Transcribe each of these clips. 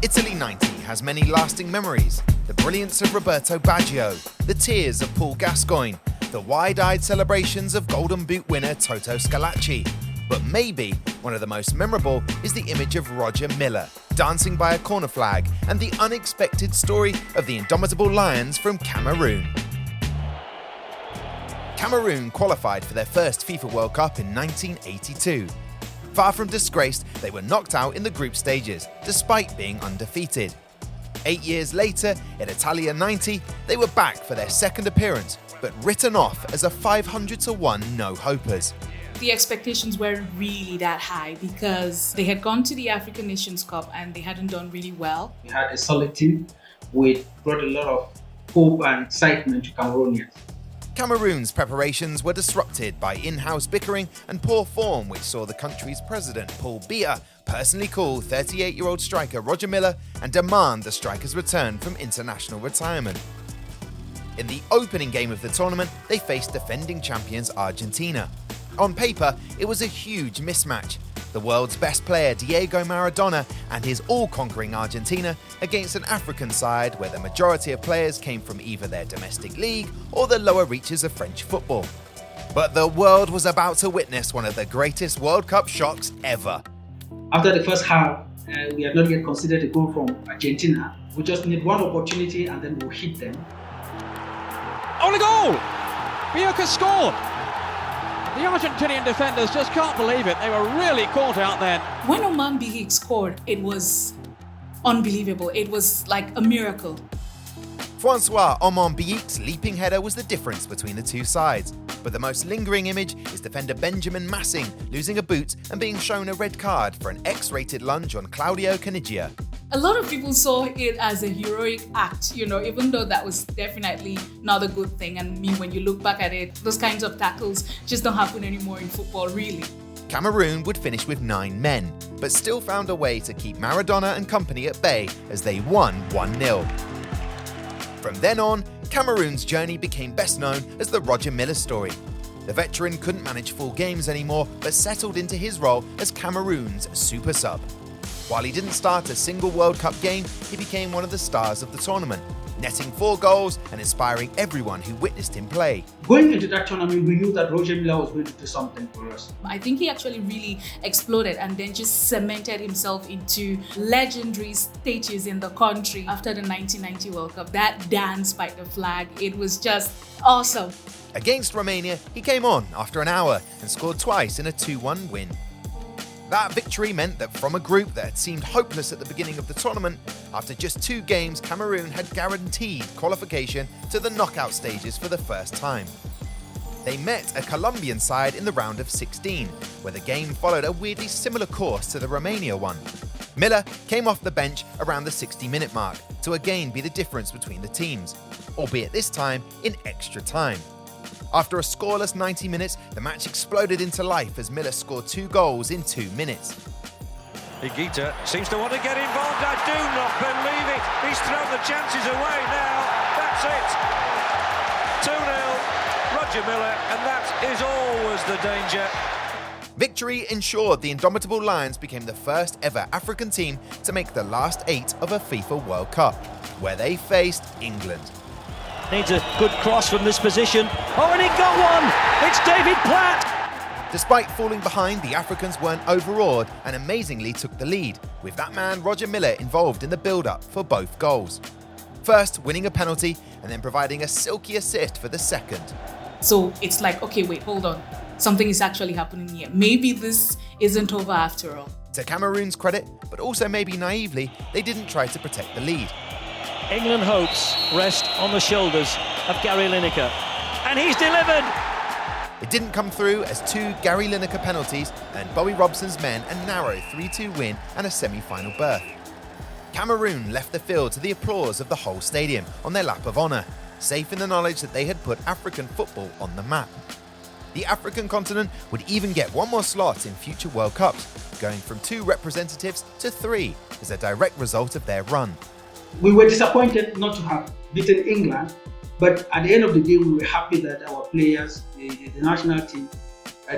Italy 90 has many lasting memories. The brilliance of Roberto Baggio, the tears of Paul Gascoigne, the wide-eyed celebrations of Golden Boot winner Toto Schillaci. But maybe one of the most memorable is the image of Roger Milla dancing by a corner flag and the unexpected story of the Indomitable Lions from Cameroon. Cameroon qualified for their first FIFA World Cup in 1982. Far from disgraced, they were knocked out in the group stages, despite being undefeated. 8 years later, at Italia 90, they were back for their second appearance, but written off as a 500-1 no-hopers. The expectations weren't really that high because they had gone to the African Nations Cup and they hadn't done really well. We had a solid team which brought a lot of hope and excitement to Cameroonians. Cameroon's preparations were disrupted by in-house bickering and poor form, which saw the country's president, Paul Gascoigne, personally call 38-year-old striker Roger Milla and demand the striker's return from international retirement. In the opening game of the tournament, they faced defending champions Argentina. On paper, it was a huge mismatch. The world's best player, Diego Maradona, and his all-conquering Argentina against an African side where the majority of players came from either their domestic league or the lower reaches of French football. But the world was about to witness one of the greatest World Cup shocks ever. After the first half, we had not yet considered a goal from Argentina. We just need one opportunity and then we'll hit them. On a goal! Bioka scored! The Argentinian defenders just can't believe it. They were really caught out then. When Oman Bigik scored, it was unbelievable. It was like a miracle. Francois Oman Biyik's leaping header was the difference between the two sides. But the most lingering image is defender Benjamin Massing losing a boot and being shown a red card for an X-rated lunge on Claudio Caniggia. A lot of people saw it as a heroic act, even though that was definitely not a good thing. And when you look back at it, those kinds of tackles just don't happen anymore in football, really. Cameroon would finish with 9 men, but still found a way to keep Maradona and company at bay as they won 1-0. From then on, Cameroon's journey became best known as the Roger Milla story. The veteran couldn't manage full games anymore, but settled into his role as Cameroon's super sub. While he didn't start a single World Cup game, he became one of the stars of the tournament, netting 4 goals and inspiring everyone who witnessed him play. Going into that tournament, we knew that Roger Milla was going to do something for us. I think he actually really exploded and then just cemented himself into legendary status in the country after the 1990 World Cup. That dance by the flag, it was just awesome. Against Romania, he came on after an hour and scored twice in a 2-1 win. That victory meant that from a group that had seemed hopeless at the beginning of the tournament, after just 2 games, Cameroon had guaranteed qualification to the knockout stages for the first time. They met a Colombian side in the round of 16, where the game followed a weirdly similar course to the Romania one. Milla came off the bench around the 60-minute mark to again be the difference between the teams, albeit this time in extra time. After a scoreless 90 minutes, the match exploded into life as Milla scored 2 goals in 2 minutes. Higuita seems to want to get involved. I do not believe it. He's thrown the chances away now. That's it. 2-0, Roger Milla, and that is always the danger. Victory ensured the Indomitable Lions became the first ever African team to make the last 8 of a FIFA World Cup, where they faced England. Needs a good cross from this position. Oh, and he got one! It's David Platt! Despite falling behind, the Africans weren't overawed and amazingly took the lead, with that man Roger Milla involved in the build-up for both goals. First, winning a penalty and then providing a silky assist for the second. So it's like, okay, wait, hold on. Something is actually happening here. Maybe this isn't over after all. To Cameroon's credit, but also maybe naively, they didn't try to protect the lead. England hopes rest on the shoulders of Gary Lineker. And he's delivered! It didn't come through as 2 Gary Lineker penalties earned Bowie Robson's men a narrow 3-2 win and a semi-final berth. Cameroon left the field to the applause of the whole stadium on their lap of honour, safe in the knowledge that they had put African football on the map. The African continent would even get one more slot in future World Cups, going from 2 representatives to 3 as a direct result of their run. We were disappointed not to have beaten England, but at the end of the day, we were happy that our players, the national team,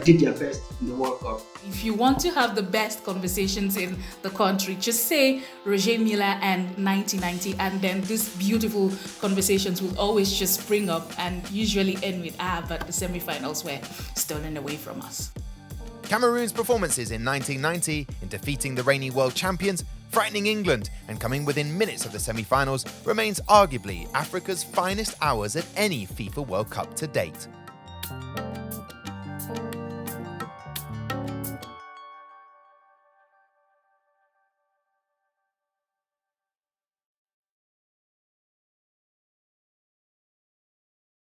did their best in the World Cup. If you want to have the best conversations in the country, just say Roger Milla and 1990, and then these beautiful conversations will always just spring up and usually end with, but the semi-finals were stolen away from us. Cameroon's performances in 1990 in defeating the reigning world champions, frightening England and coming within minutes of the semi-finals remains arguably Africa's finest hours at any FIFA World Cup to date.